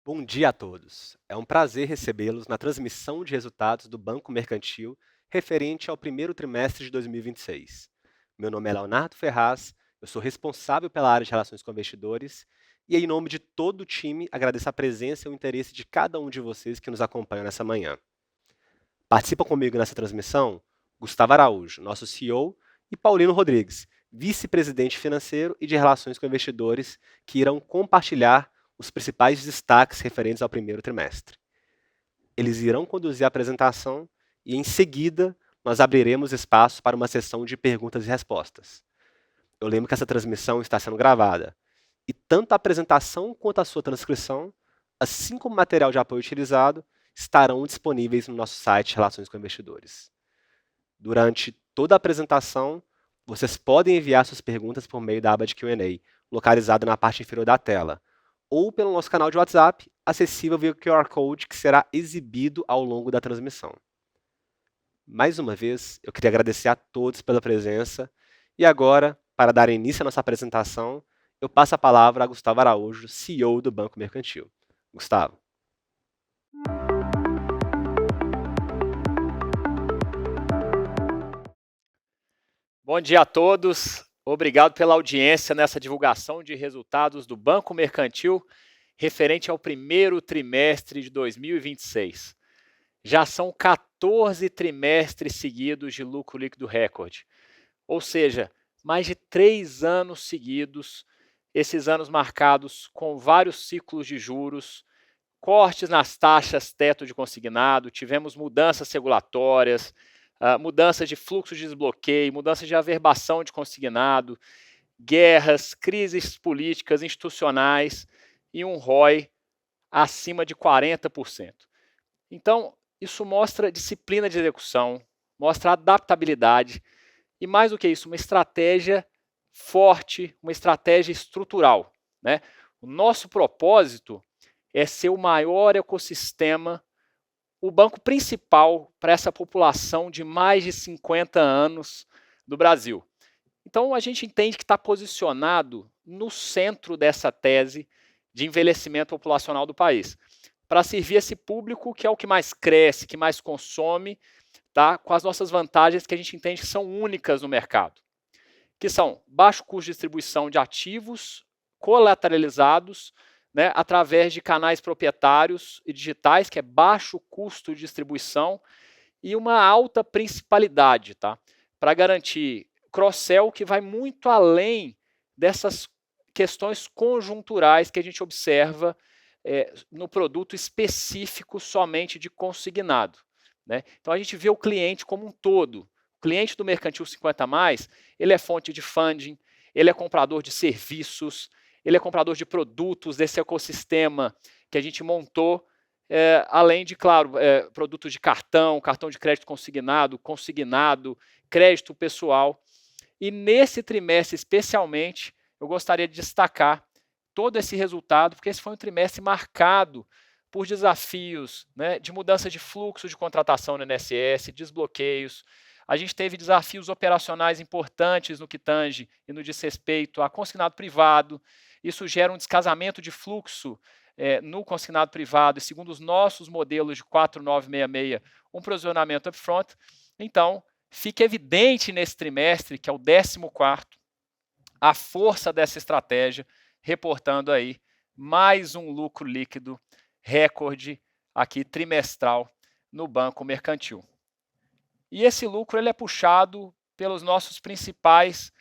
Bom dia a todos. É um prazer recebê-los na transmissão de resultados do Banco Mercantil referente ao primeiro trimestre de 2026. Meu nome é Leonardo Ferraz, eu sou responsável pela área de relações com investidores e, em nome de todo o time, agradeço a presença e o interesse de cada um de vocês que nos acompanham nessa manhã. Participa comigo nessa transmissão Gustavo Araújo, nosso CEO, e Paulino Rodrigues, vice-presidente financeiro e de relações com investidores, que irão compartilhar os principais destaques referentes ao primeiro trimestre. Eles irão conduzir a apresentação e, em seguida, nós abriremos espaço para uma sessão de perguntas e respostas. Eu lembro que essa transmissão está sendo gravada e tanto a apresentação quanto a sua transcrição, assim como o material de apoio utilizado, estarão disponíveis no nosso site Relações com Investidores. Durante toda a apresentação, vocês podem enviar suas perguntas por meio da aba de Q&A, localizada na parte inferior da tela, ou pelo nosso canal de WhatsApp, acessível via QR Code que será exibido ao longo da transmissão. Mais uma vez, eu queria agradecer a todos pela presença e agora, para dar início à nossa apresentação, eu passo a palavra a Gustavo Araújo, CEO do Banco Mercantil. Gustavo. Bom dia a todos. Obrigado pela audiência nessa divulgação de resultados do Banco Mercantil referente ao primeiro trimestre de 2026. Já são 14 trimestres seguidos de lucro líquido recorde, ou seja, mais de 3 anos seguidos, esses anos marcados com vários ciclos de juros, cortes nas taxas teto de consignado, tivemos mudanças regulatórias, mudanças de fluxo de desbloqueio, mudanças de averbação de consignado, guerras, crises políticas, institucionais e um ROI acima de 40%. Então, isso mostra disciplina de execução, mostra adaptabilidade e, mais do que isso, uma estratégia forte, uma estratégia estrutural, né? O nosso propósito é ser o maior ecossistema, o banco principal para essa população de mais de 50 anos do Brasil. Então, a gente entende que está posicionado no centro dessa tese de envelhecimento populacional do país, para servir esse público que é o que mais cresce, que mais consome, tá? Com as nossas vantagens que a gente entende que são únicas no mercado, que são baixo custo de distribuição de ativos colateralizados, né, através de canais proprietários e digitais, que é baixo custo de distribuição e uma alta principalidade, tá? Para garantir cross-sell que vai muito além dessas questões conjunturais que a gente observa no produto específico somente de consignado, né? Então a gente vê o cliente como um todo. O cliente do Mercantil 50+, ele é fonte de funding, ele é comprador de serviços, ele é comprador de produtos desse ecossistema que a gente montou, além de, claro, produtos de cartão de crédito consignado, crédito pessoal. E nesse trimestre, especialmente, eu gostaria de destacar todo esse resultado, porque esse foi um trimestre marcado por desafios, né, de mudança de fluxo de contratação no INSS, desbloqueios. A gente teve desafios operacionais importantes no que tange e no diz respeito a consignado privado. Isso gera um descasamento de fluxo no consignado privado e, segundo os nossos modelos de 4966, um provisionamento upfront. Então, fica evidente nesse trimestre, que é o 14º, a força dessa estratégia, reportando aí mais um lucro líquido recorde aqui trimestral no Banco Mercantil. E esse lucro ele é puxado pelos nossos principais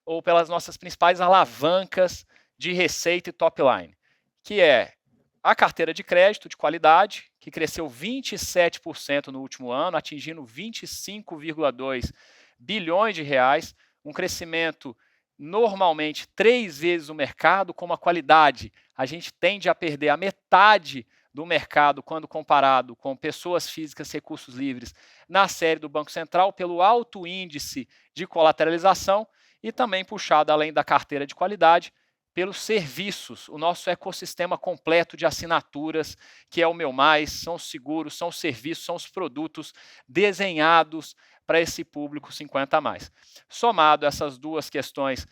ou pelas nossas principais alavancas de receita e top line, que é a carteira de crédito de qualidade, que cresceu 27% no último ano, atingindo 25,2 bilhões de reais, um crescimento normalmente 3 vezes o mercado. Com uma qualidade, a gente tende a perder a metade do mercado quando comparado com pessoas físicas e recursos livres na série do Banco Central, pelo alto índice de colateralização e também puxado, além da carteira de qualidade, pelos serviços, o nosso ecossistema completo de assinaturas, que é o Meu Mais, são os seguros, são os serviços, são os produtos desenhados para esse público 50+. Somado essas duas questões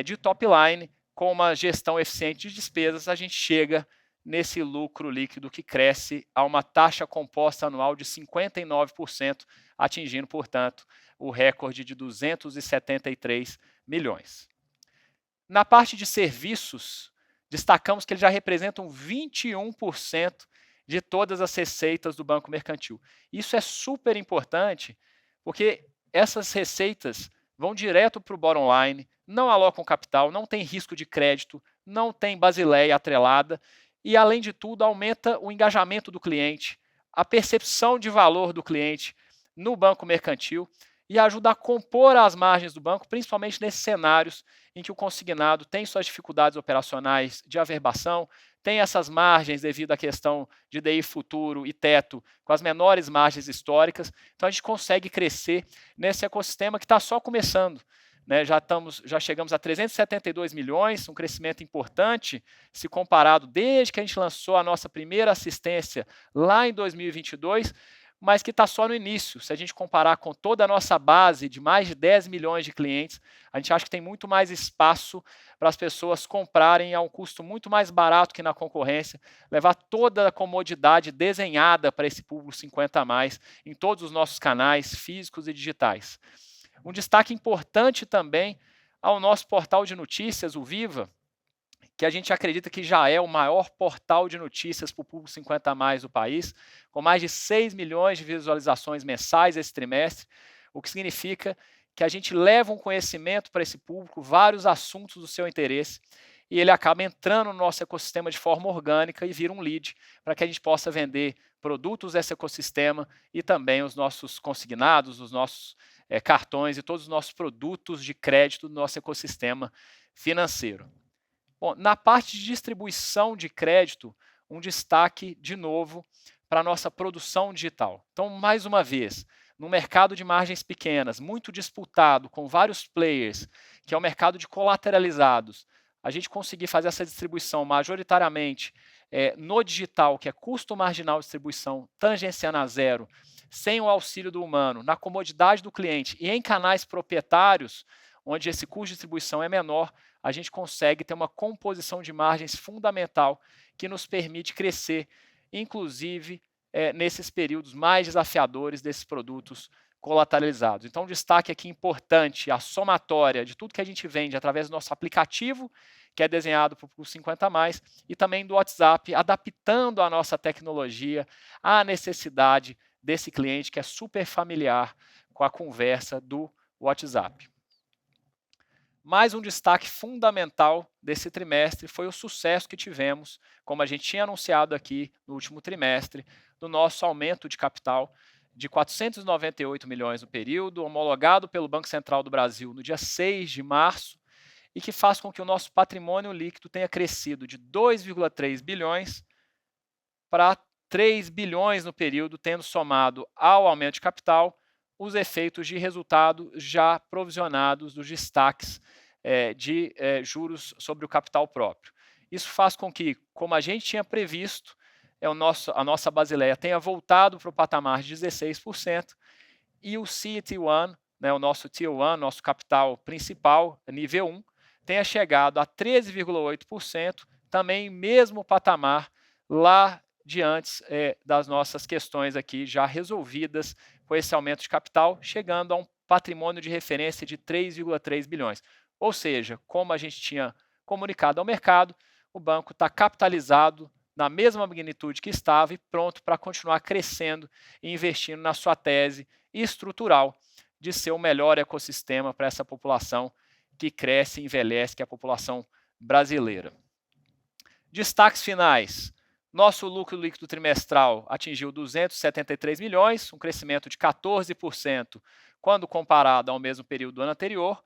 de top line, com uma gestão eficiente de despesas, a gente chega nesse lucro líquido que cresce a uma taxa composta anual de 59%, atingindo, portanto, o recorde de 273 milhões. Na parte de serviços, destacamos que eles já representam 21% de todas as receitas do Banco Mercantil. Isso é super importante, porque essas receitas vão direto para o bottom line, não alocam capital, não tem risco de crédito, não tem Basileia atrelada e, além de tudo, aumenta o engajamento do cliente, a percepção de valor do cliente no Banco Mercantil e ajuda a compor as margens do banco, principalmente nesses cenários em que o consignado tem suas dificuldades operacionais de averbação, tem essas margens devido à questão de DI futuro e teto com as menores margens históricas. Então a gente consegue crescer nesse ecossistema que está só começando. Né? Já chegamos a 372 milhões, um crescimento importante, se comparado desde que a gente lançou a nossa primeira assistência lá em 2022, mas que está só no início. Se a gente comparar com toda a nossa base de mais de 10 milhões de clientes, a gente acha que tem muito mais espaço para as pessoas comprarem a um custo muito mais barato que na concorrência, levar toda a comodidade desenhada para esse público 50 a mais em todos os nossos canais físicos e digitais. Um destaque importante também ao nosso portal de notícias, o Viva, que a gente acredita que já é o maior portal de notícias para o público 50 a mais do país, com mais de 6 milhões de visualizações mensais esse trimestre, o que significa que a gente leva um conhecimento para esse público, vários assuntos do seu interesse, e ele acaba entrando no nosso ecossistema de forma orgânica e vira um lead para que a gente possa vender produtos desse ecossistema e também os nossos consignados, os nossos cartões e todos os nossos produtos de crédito do nosso ecossistema financeiro. Bom, na parte de distribuição de crédito, um destaque, de novo, para a nossa produção digital. Então, mais uma vez, no mercado de margens pequenas, muito disputado, com vários players, que é o mercado de colateralizados, a gente conseguir fazer essa distribuição majoritariamente no digital, que é custo marginal de distribuição, tangenciando a zero, sem o auxílio do humano, na comodidade do cliente e em canais proprietários, onde esse custo de distribuição é menor, a gente consegue ter uma composição de margens fundamental que nos permite crescer, inclusive nesses períodos mais desafiadores desses produtos colateralizados. Então, um destaque aqui importante, a somatória de tudo que a gente vende através do nosso aplicativo, que é desenhado para o 50+, e também do WhatsApp, adaptando a nossa tecnologia à necessidade desse cliente que é super familiar com a conversa do WhatsApp. Mais um destaque fundamental desse trimestre foi o sucesso que tivemos, como a gente tinha anunciado aqui no último trimestre, do nosso aumento de capital de 498 milhões no período, homologado pelo Banco Central do Brasil no dia 6 de março, e que faz com que o nosso patrimônio líquido tenha crescido de 2,3 bilhões para 3 bilhões no período, tendo somado ao aumento de capital os efeitos de resultado já provisionados dos destaques de juros sobre o capital próprio. Isso faz com que, como a gente tinha previsto, a nossa Basileia tenha voltado para o patamar de 16% e o CET1, o nosso Tier 1, nosso capital principal, nível 1, tenha chegado a 13,8%, também mesmo patamar lá de antes das nossas questões aqui já resolvidas com esse aumento de capital, chegando a um patrimônio de referência de 3,3 bilhões. Ou seja, como a gente tinha comunicado ao mercado, o banco está capitalizado na mesma magnitude que estava e pronto para continuar crescendo e investindo na sua tese estrutural de ser o melhor ecossistema para essa população que cresce e envelhece, que é a população brasileira. Destaques finais. Nosso lucro líquido trimestral atingiu 273 milhões, um crescimento de 14% quando comparado ao mesmo período do ano anterior,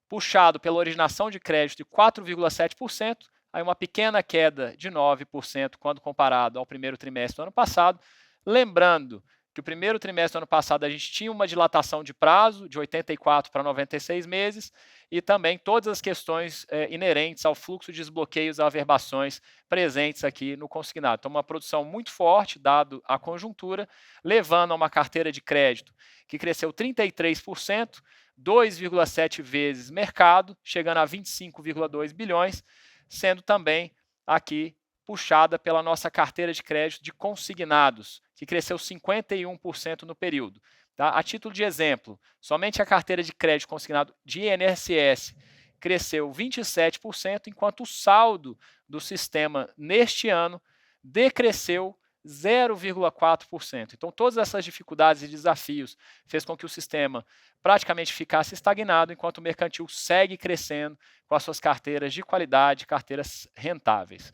puxado pela originação de crédito de 4,7%, aí uma pequena queda de 9% quando comparado ao primeiro trimestre do ano passado. Lembrando que o primeiro trimestre do ano passado a gente tinha uma dilatação de prazo de 84 para 96 meses e também todas as questões inerentes ao fluxo de desbloqueios e averbações presentes aqui no consignado. Então, uma produção muito forte, dado a conjuntura, levando a uma carteira de crédito que cresceu 33%, 2,7 vezes mercado, chegando a 25,2 bilhões, sendo também aqui puxada pela nossa carteira de crédito de consignados, que cresceu 51% no período. Tá? A título de exemplo, somente a carteira de crédito consignado de INSS cresceu 27%, enquanto o saldo do sistema neste ano decresceu 0,4%. Então, todas essas dificuldades e desafios fez com que o sistema praticamente ficasse estagnado, enquanto o mercantil segue crescendo com as suas carteiras de qualidade, carteiras rentáveis.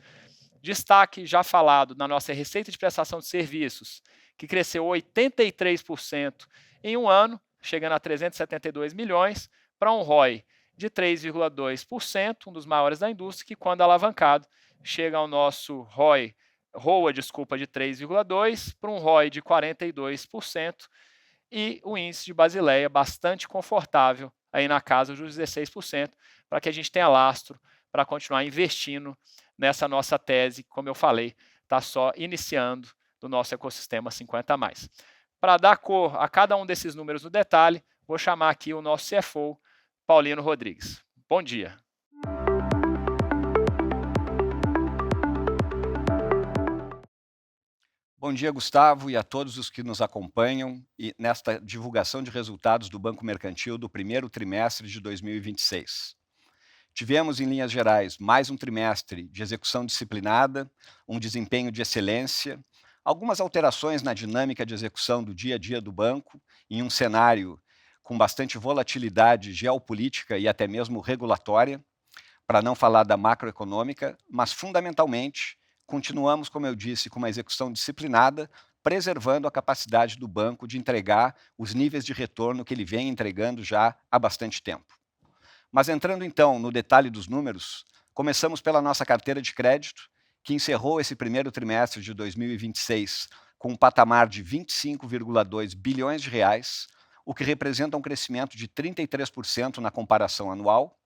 Destaque já falado na nossa receita de prestação de serviços, que cresceu 83% em um ano, chegando a 372 milhões, para um ROI de 3,2%, um dos maiores da indústria, que quando alavancado chega ao nosso ROA de 3,2% para um ROI de 42% e o índice de Basileia bastante confortável, aí na casa dos 16%, para que a gente tenha lastro para continuar investindo nessa nossa tese, como eu falei, está só iniciando do nosso ecossistema 50+. Para dar cor a cada um desses números no detalhe, vou chamar aqui o nosso CFO, Paulino Rodrigues. Bom dia. Bom dia, Gustavo, e a todos os que nos acompanham nesta divulgação de resultados do Banco Mercantil do primeiro trimestre de 2026. Tivemos, em linhas gerais, mais um trimestre de execução disciplinada, um desempenho de excelência, algumas alterações na dinâmica de execução do dia a dia do banco, em um cenário com bastante volatilidade geopolítica e até mesmo regulatória, para não falar da macroeconômica, mas fundamentalmente continuamos, como eu disse, com uma execução disciplinada, preservando a capacidade do banco de entregar os níveis de retorno que ele vem entregando já há bastante tempo. Mas entrando então no detalhe dos números, começamos pela nossa carteira de crédito, que encerrou esse primeiro trimestre de 2026 com um patamar de 25,2 bilhões de reais, o que representa um crescimento de 33% na comparação anual,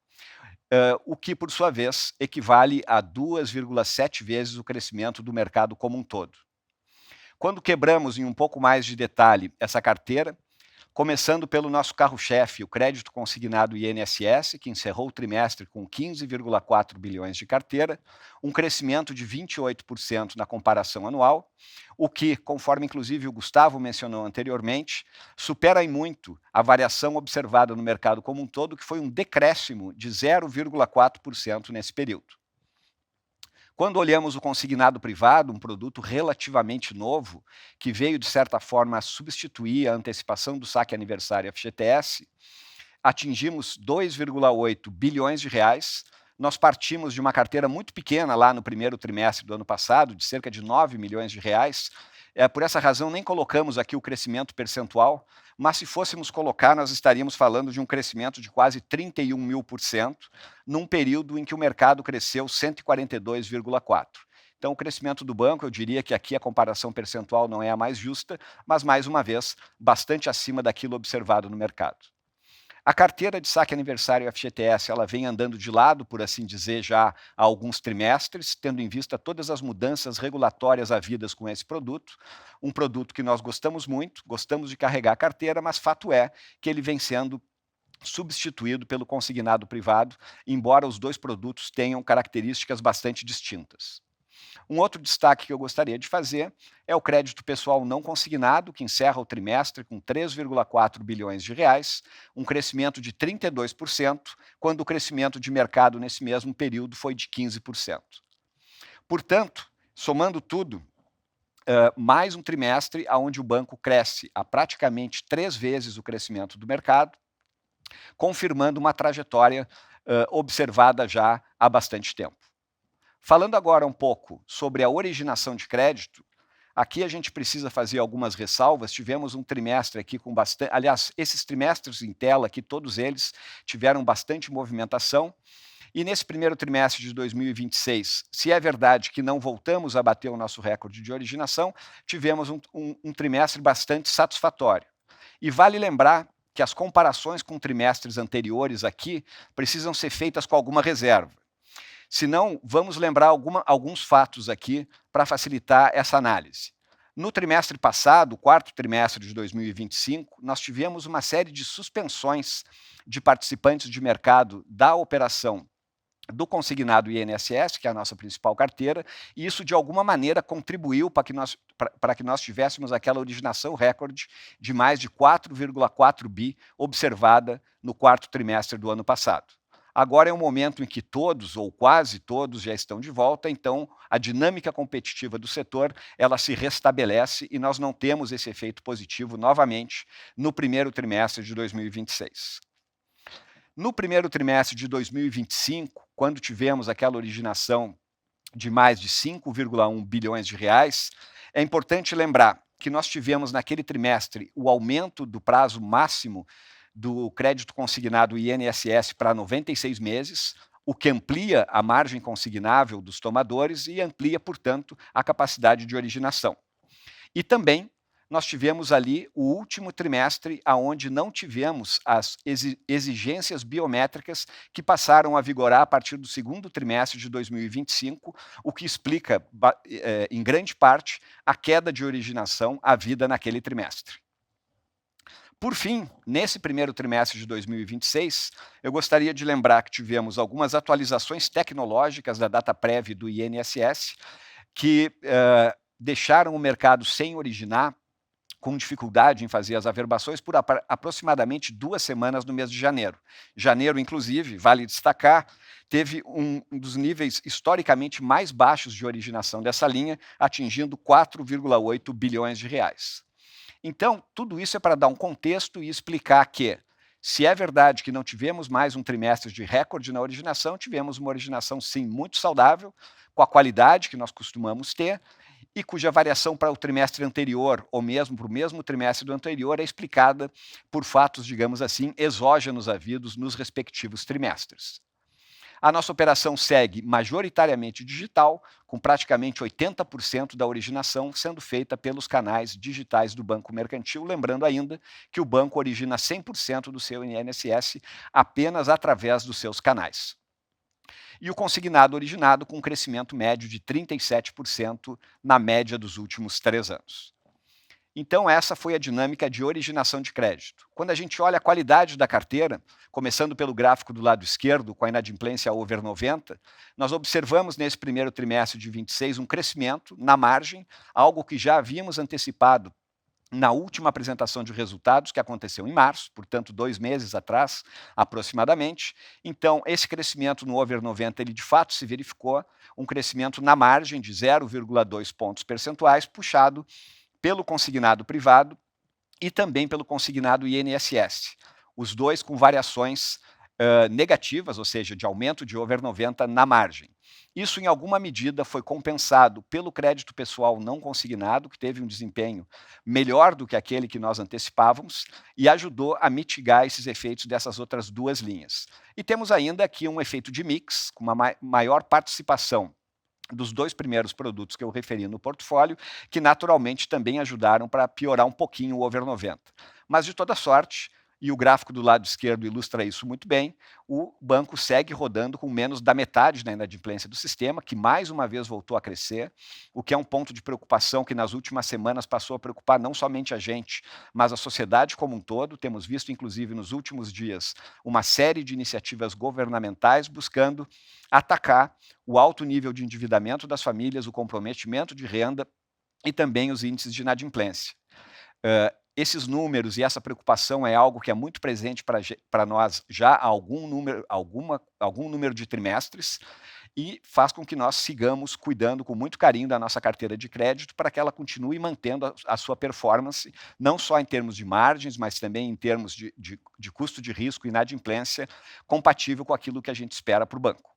o que, por sua vez, equivale a 2,7 vezes o crescimento do mercado como um todo. Quando quebramos em um pouco mais de detalhe essa carteira, começando pelo nosso carro-chefe, o crédito consignado INSS, que encerrou o trimestre com 15,4 bilhões de carteira, um crescimento de 28% na comparação anual, o que, conforme inclusive o Gustavo mencionou anteriormente, supera em muito a variação observada no mercado como um todo, que foi um decréscimo de 0,4% nesse período. Quando olhamos o consignado privado, um produto relativamente novo, que veio, de certa forma, a substituir a antecipação do saque aniversário FGTS, atingimos 2,8 bilhões de reais. Nós partimos de uma carteira muito pequena lá no primeiro trimestre do ano passado, de cerca de 9 milhões de reais. Por essa razão, nem colocamos aqui o crescimento percentual, mas se fôssemos colocar, nós estaríamos falando de um crescimento de quase 31.000%, num período em que o mercado cresceu 142,4%. Então, o crescimento do banco, eu diria que aqui a comparação percentual não é a mais justa, mas, mais uma vez, bastante acima daquilo observado no mercado. A carteira de saque aniversário FGTS, ela vem andando de lado, por assim dizer, já há alguns trimestres, tendo em vista todas as mudanças regulatórias havidas com esse produto, um produto que nós gostamos muito, gostamos de carregar a carteira, mas fato é que ele vem sendo substituído pelo consignado privado, embora os dois produtos tenham características bastante distintas. Um outro destaque que eu gostaria de fazer é o crédito pessoal não consignado, que encerra o trimestre com 3,4 bilhões de reais, um crescimento de 32%, quando o crescimento de mercado nesse mesmo período foi de 15%. Portanto, somando tudo, mais um trimestre onde o banco cresce a praticamente 3 vezes o crescimento do mercado, confirmando uma trajetória observada já há bastante tempo. Falando agora um pouco sobre a originação de crédito, aqui a gente precisa fazer algumas ressalvas. Tivemos um trimestre aqui com bastante... Aliás, esses trimestres em tela aqui, todos eles tiveram bastante movimentação. E nesse primeiro trimestre de 2026, se é verdade que não voltamos a bater o nosso recorde de originação, tivemos um trimestre bastante satisfatório. E vale lembrar que as comparações com trimestres anteriores aqui precisam ser feitas com alguma reserva. Se não, vamos lembrar alguns fatos aqui para facilitar essa análise. No trimestre passado, o quarto trimestre de 2025, nós tivemos uma série de suspensões de participantes de mercado da operação do consignado INSS, que é a nossa principal carteira, e isso de alguma maneira contribuiu para que nós tivéssemos aquela originação recorde de mais de 4,4 bi observada no quarto trimestre do ano passado. Agora é um momento em que todos, ou quase todos, já estão de volta, então a dinâmica competitiva do setor ela se restabelece e nós não temos esse efeito positivo novamente no primeiro trimestre de 2026. No primeiro trimestre de 2025, quando tivemos aquela originação de mais de 5,1 bilhões de reais, é importante lembrar que nós tivemos naquele trimestre o aumento do prazo máximo do crédito consignado INSS para 96 meses, o que amplia a margem consignável dos tomadores e amplia, portanto, a capacidade de originação. E também nós tivemos ali o último trimestre onde não tivemos as exigências biométricas que passaram a vigorar a partir do segundo trimestre de 2025, o que explica, em grande parte, a queda de originação havida naquele trimestre. Por fim, nesse primeiro trimestre de 2026, eu gostaria de lembrar que tivemos algumas atualizações tecnológicas da DataPrev do INSS que deixaram o mercado sem originar, com dificuldade em fazer as averbações por aproximadamente 2 semanas no mês de janeiro. Janeiro, inclusive, vale destacar, teve um dos níveis historicamente mais baixos de originação dessa linha, atingindo 4,8 bilhões de reais. Então, tudo isso é para dar um contexto e explicar que, se é verdade que não tivemos mais um trimestre de recorde na originação, tivemos uma originação, sim, muito saudável, com a qualidade que nós costumamos ter, e cuja variação para o trimestre anterior, ou mesmo para o mesmo trimestre do anterior, é explicada por fatos, digamos assim, exógenos havidos nos respectivos trimestres. A nossa operação segue majoritariamente digital, com praticamente 80% da originação sendo feita pelos canais digitais do Banco Mercantil, lembrando ainda que o banco origina 100% do seu INSS apenas através dos seus canais. E o consignado originado com um crescimento médio de 37% na média dos últimos 3 anos. Então, essa foi a dinâmica de originação de crédito. Quando a gente olha a qualidade da carteira, começando pelo gráfico do lado esquerdo, com a inadimplência over 90, nós observamos nesse primeiro trimestre de 26 um crescimento na margem, algo que já havíamos antecipado na última apresentação de resultados, que aconteceu em março, portanto 2 meses atrás, aproximadamente. Então, esse crescimento no over 90, ele de fato se verificou, um crescimento na margem de 0,2 pontos percentuais, puxado pelo consignado privado e também pelo consignado INSS. Os dois com variações negativas, ou seja, de aumento de over 90 na margem. Isso, em alguma medida, foi compensado pelo crédito pessoal não consignado, que teve um desempenho melhor do que aquele que nós antecipávamos e ajudou a mitigar esses efeitos dessas outras duas linhas. E temos ainda aqui um efeito de mix, com uma maior participação dos 2 primeiros produtos que eu referi no portfólio, que naturalmente também ajudaram para piorar um pouquinho o over 90. Mas, de toda sorte, e o gráfico do lado esquerdo ilustra isso muito bem, o banco segue rodando com menos da metade da inadimplência do sistema, que mais uma vez voltou a crescer, o que é um ponto de preocupação que nas últimas semanas passou a preocupar não somente a gente, mas a sociedade como um todo. Temos visto, inclusive, nos últimos dias, uma série de iniciativas governamentais buscando atacar o alto nível de endividamento das famílias, o comprometimento de renda e também os índices de inadimplência. Esses números e essa preocupação é algo que é muito presente para nós já há algum número de trimestres e faz com que nós sigamos cuidando com muito carinho da nossa carteira de crédito para que ela continue mantendo a sua performance, não só em termos de margens, mas também em termos de custo de risco e inadimplência, compatível com aquilo que a gente espera para o banco.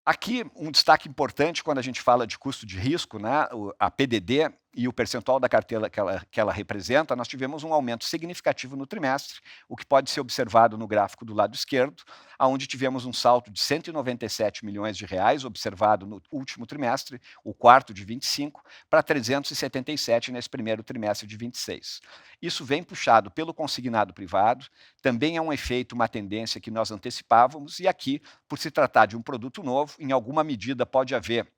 Aqui, um destaque importante quando a gente fala de custo de risco, né, a PDD e o percentual da carteira que ela representa, nós tivemos um aumento significativo no trimestre, o que pode ser observado no gráfico do lado esquerdo, onde tivemos um salto de 197 milhões de reais observado no último trimestre, o quarto de 25, para 377 nesse primeiro trimestre de 26. Isso vem puxado pelo consignado privado, também é um efeito, uma tendência que nós antecipávamos, e aqui, por se tratar de um produto novo, em alguma medida pode haver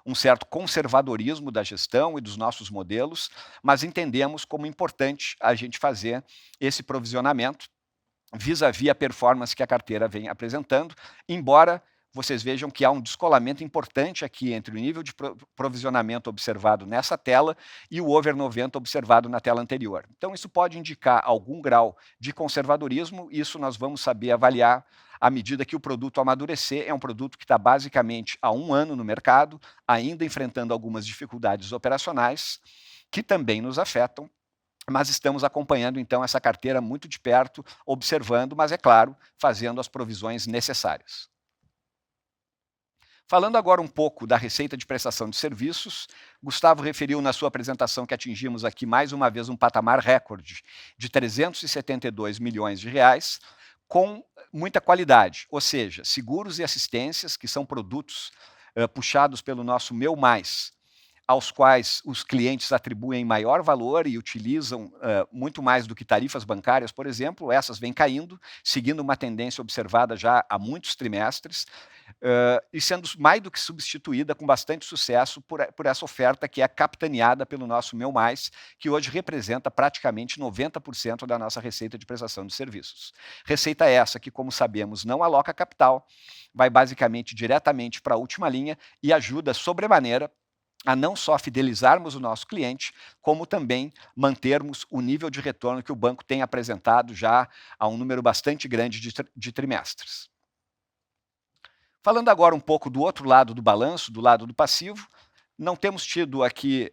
um certo conservadorismo da gestão e dos nossos modelos, mas entendemos como importante a gente fazer esse provisionamento vis-à-vis a performance que a carteira vem apresentando, embora vocês vejam que há um descolamento importante aqui entre o nível de provisionamento observado nessa tela e o over 90 observado na tela anterior. Então, isso pode indicar algum grau de conservadorismo, isso nós vamos saber avaliar à medida que o produto amadurecer. É um produto que está basicamente há 1 ano no mercado, ainda enfrentando algumas dificuldades operacionais, que também nos afetam, mas estamos acompanhando, então, essa carteira muito de perto, observando, mas, é claro, fazendo as provisões necessárias. Falando agora um pouco da receita de prestação de serviços, Gustavo referiu na sua apresentação que atingimos aqui mais uma vez um patamar recorde de 372 milhões de reais, com muita qualidade, ou seja, seguros e assistências, que são produtos puxados pelo nosso Meu Mais, aos quais os clientes atribuem maior valor e utilizam muito mais do que tarifas bancárias, por exemplo. Essas vêm caindo, seguindo uma tendência observada já há muitos trimestres, e sendo mais do que substituída com bastante sucesso por essa oferta que é capitaneada pelo nosso Meu Mais, que hoje representa praticamente 90% da nossa receita de prestação de serviços. Receita essa que, como sabemos, não aloca capital, vai basicamente diretamente para a última linha e ajuda sobremaneira a não só fidelizarmos o nosso cliente, como também mantermos o nível de retorno que o banco tem apresentado já a um número bastante grande de trimestres. Falando agora um pouco do outro lado do balanço, do lado do passivo, não temos tido aqui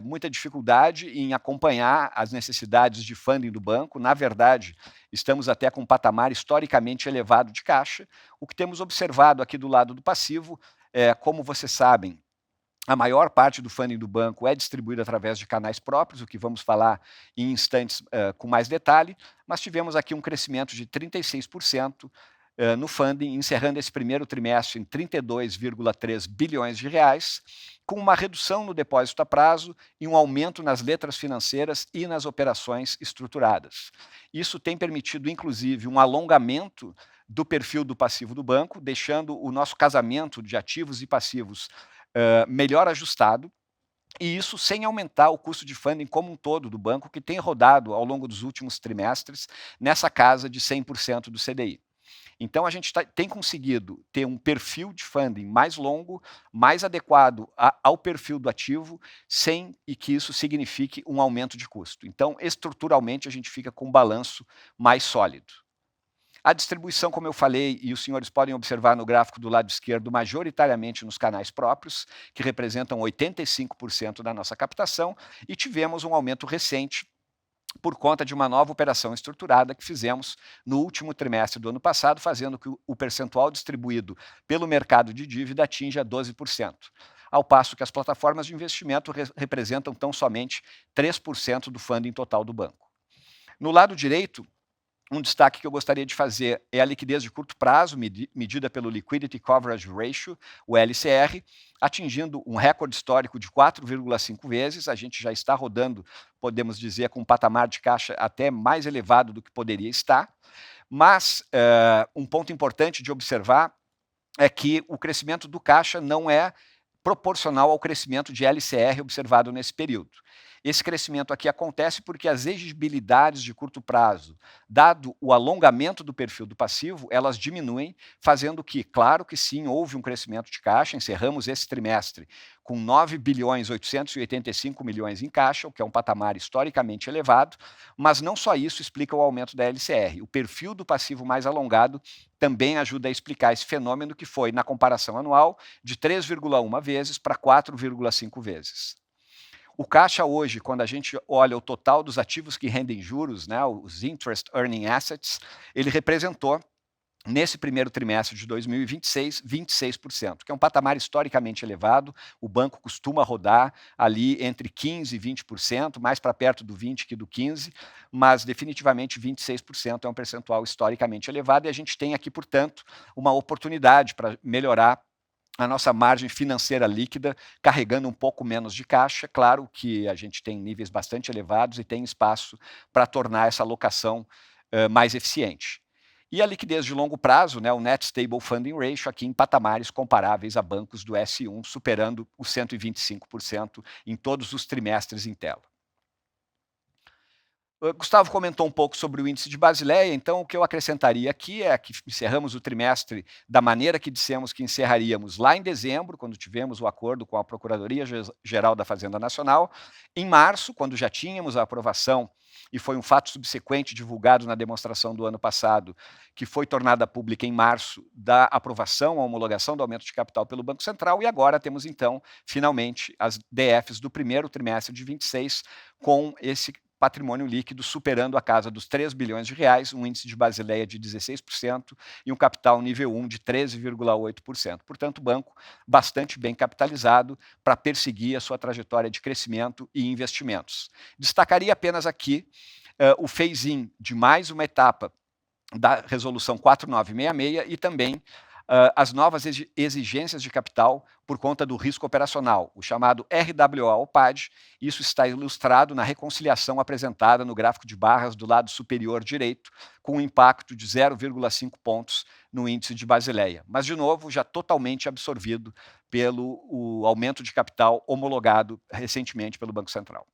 muita dificuldade em acompanhar as necessidades de funding do banco. Na verdade, estamos até com um patamar historicamente elevado de caixa. O que temos observado aqui do lado do passivo, como vocês sabem, a maior parte do funding do banco é distribuído através de canais próprios, o que vamos falar em instantes com mais detalhe, mas tivemos aqui um crescimento de 36% no funding, encerrando esse primeiro trimestre em 32,3 bilhões de reais, com uma redução no depósito a prazo e um aumento nas letras financeiras e nas operações estruturadas. Isso tem permitido, inclusive, um alongamento do perfil do passivo do banco, deixando o nosso casamento de ativos e passivos melhor ajustado, e isso sem aumentar o custo de funding como um todo do banco, que tem rodado ao longo dos últimos trimestres nessa casa de 100% do CDI. Então, a gente tem conseguido ter um perfil de funding mais longo, mais adequado ao perfil do ativo, sem que isso signifique um aumento de custo. Então, estruturalmente, a gente fica com um balanço mais sólido. A distribuição, como eu falei, e os senhores podem observar no gráfico do lado esquerdo, majoritariamente nos canais próprios, que representam 85% da nossa captação, e tivemos um aumento recente por conta de uma nova operação estruturada que fizemos no último trimestre do ano passado, fazendo que o percentual distribuído pelo mercado de dívida atinja 12%, ao passo que as plataformas de investimento representam tão somente 3% do funding total do banco. No lado direito, um destaque que eu gostaria de fazer é a liquidez de curto prazo, medida pelo Liquidity Coverage Ratio, o LCR, atingindo um recorde histórico de 4,5 vezes. A gente já está rodando, podemos dizer, com um patamar de caixa até mais elevado do que poderia estar. Mas um ponto importante de observar é que o crescimento do caixa não é proporcional ao crescimento de LCR observado nesse período. Esse crescimento aqui acontece porque as exigibilidades de curto prazo, dado o alongamento do perfil do passivo, elas diminuem, fazendo que, claro que sim, houve um crescimento de caixa. Encerramos esse trimestre com 9 bilhões 885 milhões em caixa, o que é um patamar historicamente elevado, mas não só isso explica o aumento da LCR. O perfil do passivo mais alongado também ajuda a explicar esse fenômeno, que foi, na comparação anual, de 3,1 vezes para 4,5 vezes. O caixa hoje, quando a gente olha o total dos ativos que rendem juros, né, os Interest Earning Assets, ele representou, nesse primeiro trimestre de 2026, 26%, que é um patamar historicamente elevado. O banco costuma rodar ali entre 15% e 20%, mais para perto do 20% que do 15%, mas definitivamente 26% é um percentual historicamente elevado, e a gente tem aqui, portanto, uma oportunidade para melhorar a nossa margem financeira líquida, carregando um pouco menos de caixa. Claro que a gente tem níveis bastante elevados e tem espaço para tornar essa alocação mais eficiente. E a liquidez de longo prazo, né, o Net Stable Funding Ratio, aqui em patamares comparáveis a bancos do S1, superando os 125% em todos os trimestres em tela. Gustavo comentou um pouco sobre o índice de Basileia, então o que eu acrescentaria aqui é que encerramos o trimestre da maneira que dissemos que encerraríamos lá em dezembro, quando tivemos o acordo com a Procuradoria-Geral da Fazenda Nacional, em março, quando já tínhamos a aprovação, e foi um fato subsequente divulgado na demonstração do ano passado, que foi tornada pública em março, da aprovação, a homologação do aumento de capital pelo Banco Central, e agora temos então, finalmente, as DFs do primeiro trimestre de 26, com esse patrimônio líquido superando a casa dos 3 bilhões de reais, um índice de Basileia de 16% e um capital nível 1 de 13,8%. Portanto, o banco bastante bem capitalizado para perseguir a sua trajetória de crescimento e investimentos. Destacaria apenas aqui o phase-in de mais uma etapa da Resolução 4966 e também as novas exigências de capital por conta do risco operacional, o chamado RWA-OPAD. Isso está ilustrado na reconciliação apresentada no gráfico de barras do lado superior direito, com um impacto de 0,5 pontos no índice de Basileia. Mas, de novo, já totalmente absorvido pelo aumento de capital homologado recentemente pelo Banco Central.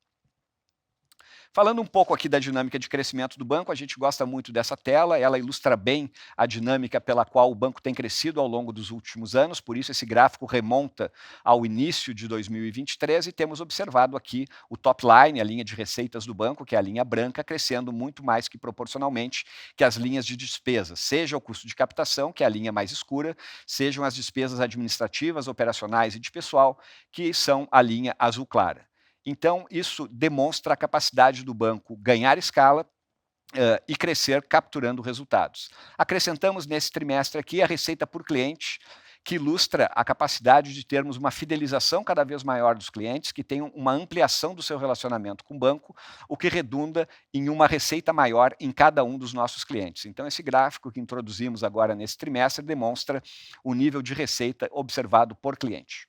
Falando um pouco aqui da dinâmica de crescimento do banco, a gente gosta muito dessa tela, ela ilustra bem a dinâmica pela qual o banco tem crescido ao longo dos últimos anos, por isso esse gráfico remonta ao início de 2023 e temos observado aqui o top line, a linha de receitas do banco, que é a linha branca, crescendo muito mais que proporcionalmente que as linhas de despesas, seja o custo de captação, que é a linha mais escura, sejam as despesas administrativas, operacionais e de pessoal, que são a linha azul clara. Então, isso demonstra a capacidade do banco ganhar escala e crescer capturando resultados. Acrescentamos nesse trimestre aqui a receita por cliente, que ilustra a capacidade de termos uma fidelização cada vez maior dos clientes, que tenham uma ampliação do seu relacionamento com o banco, o que redunda em uma receita maior em cada um dos nossos clientes. Então, esse gráfico que introduzimos agora nesse trimestre demonstra o nível de receita observado por cliente.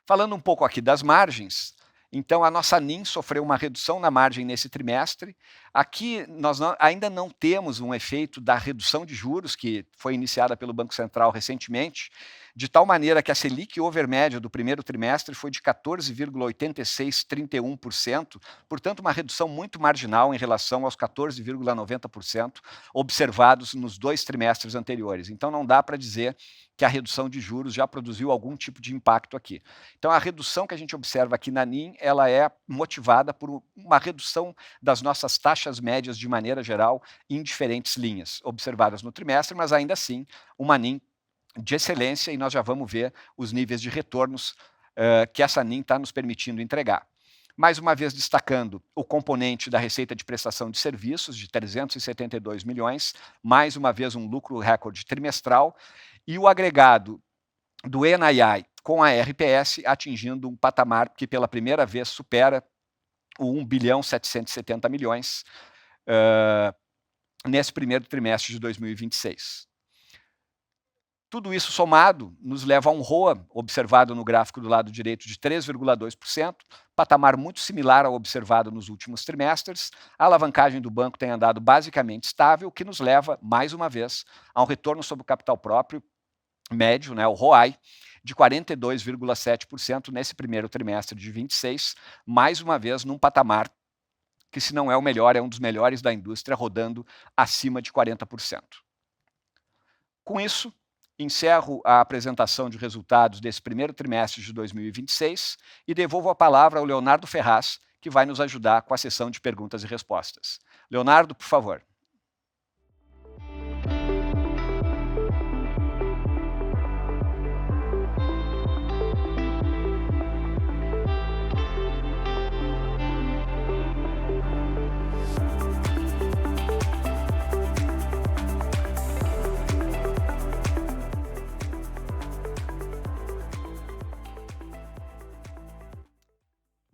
Falando um pouco aqui das margens, então a nossa NIM sofreu uma redução na margem nesse trimestre. Aqui nós ainda não temos um efeito da redução de juros que foi iniciada pelo Banco Central recentemente, de tal maneira que a Selic over média do primeiro trimestre foi de 14,8631%, portanto uma redução muito marginal em relação aos 14,90% observados nos 2 trimestres anteriores. Então não dá para dizer que a redução de juros já produziu algum tipo de impacto aqui. Então a redução que a gente observa aqui na NIM, ela é motivada por uma redução das nossas taxas médias de maneira geral em diferentes linhas observadas no trimestre, mas ainda assim uma NIM de excelência e nós já vamos ver os níveis de retornos que essa NIM está nos permitindo entregar. Mais uma vez destacando o componente da receita de prestação de serviços de 372 milhões, mais uma vez um lucro recorde trimestral, e o agregado do NII com a RPS atingindo um patamar que pela primeira vez supera o 1 bilhão 770 milhões nesse primeiro trimestre de 2026. Tudo isso somado nos leva a um ROA, observado no gráfico do lado direito, de 3,2%, patamar muito similar ao observado nos últimos trimestres. A alavancagem do banco tem andado basicamente estável, o que nos leva, mais uma vez, a um retorno sobre o capital próprio médio, o ROAI, de 42,7% nesse primeiro trimestre de 26, mais uma vez num patamar que, se não é o melhor, é um dos melhores da indústria, rodando acima de 40%. Com isso, encerro a apresentação de resultados desse primeiro trimestre de 2026 e devolvo a palavra ao Leonardo Ferraz, que vai nos ajudar com a sessão de perguntas e respostas. Leonardo, por favor.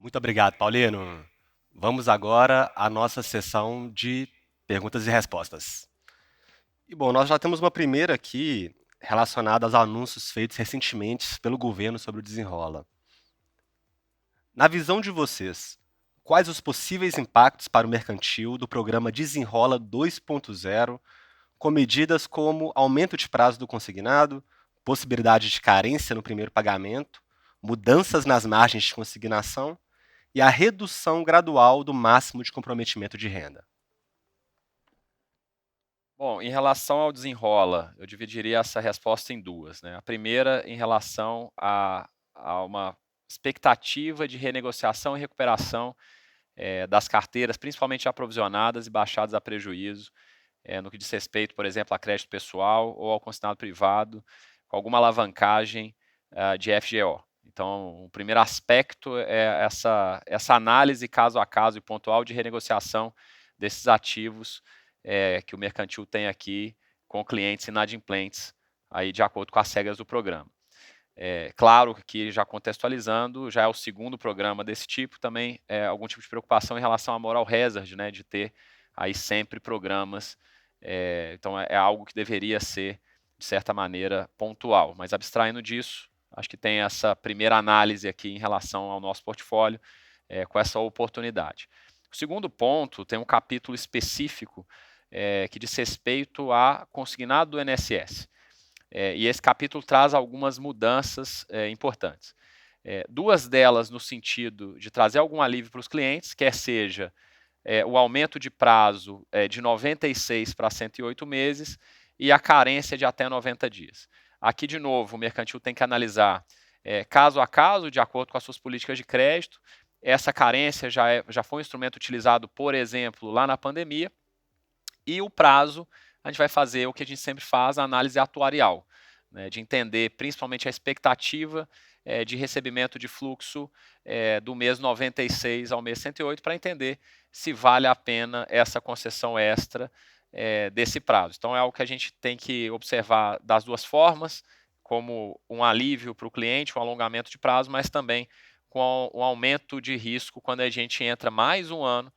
Muito obrigado, Paulino. Vamos agora à nossa sessão de perguntas e respostas. E bom, nós já temos uma primeira aqui relacionada aos anúncios feitos recentemente pelo governo sobre o Desenrola. Na visão de vocês, quais os possíveis impactos para o mercantil do programa Desenrola 2.0, com medidas como aumento de prazo do consignado, possibilidade de carência no primeiro pagamento, mudanças nas margens de consignação e a redução gradual do máximo de comprometimento de renda? Bom, em relação ao desenrola, eu dividiria essa resposta em duas, né. A primeira em relação a uma expectativa de renegociação e recuperação, das carteiras, principalmente aprovisionadas e baixadas a prejuízo, no que diz respeito, por exemplo, a crédito pessoal ou ao consignado privado, com alguma alavancagem, de FGO. Então, o primeiro aspecto é essa análise caso a caso e pontual de renegociação desses ativos, que o mercantil tem aqui com clientes inadimplentes, aí de acordo com as regras do programa. Claro que já contextualizando, já é o segundo programa desse tipo, também algum tipo de preocupação em relação à moral hazard, né, de ter aí sempre programas, então é algo que deveria ser, de certa maneira, pontual. Mas abstraindo disso, acho que tem essa primeira análise aqui em relação ao nosso portfólio, com essa oportunidade. O segundo ponto tem um capítulo específico que diz respeito a consignado do INSS. E esse capítulo traz algumas mudanças importantes. Duas delas no sentido de trazer algum alívio para os clientes, quer seja o aumento de prazo de 96 para 108 meses e a carência de até 90 dias. Aqui, de novo, o mercantil tem que analisar caso a caso, de acordo com as suas políticas de crédito. Essa carência já foi um instrumento utilizado, por exemplo, lá na pandemia, e o prazo, a gente vai fazer o que a gente sempre faz, a análise atuarial, né, de entender principalmente a expectativa de recebimento de fluxo do mês 96 ao mês 108, para entender se vale a pena essa concessão extra desse prazo. Então é algo que a gente tem que observar das duas formas, como um alívio para o cliente, um alongamento de prazo, mas também com um aumento de risco quando a gente entra mais um ano,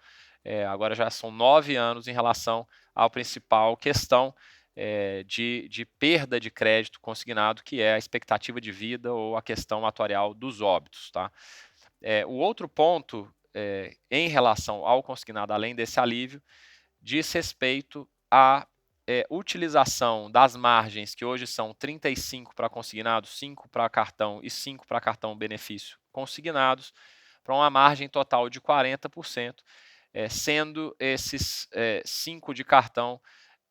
agora já são 9 anos em relação à principal questão de perda de crédito consignado, que é a expectativa de vida ou a questão atuarial dos óbitos. Tá? O outro ponto, em relação ao consignado, além desse alívio, diz respeito à utilização das margens, que hoje são 35 para consignado, 5 para cartão e 5 para cartão benefício consignados, para uma margem total de 40%, sendo esses 5 de cartão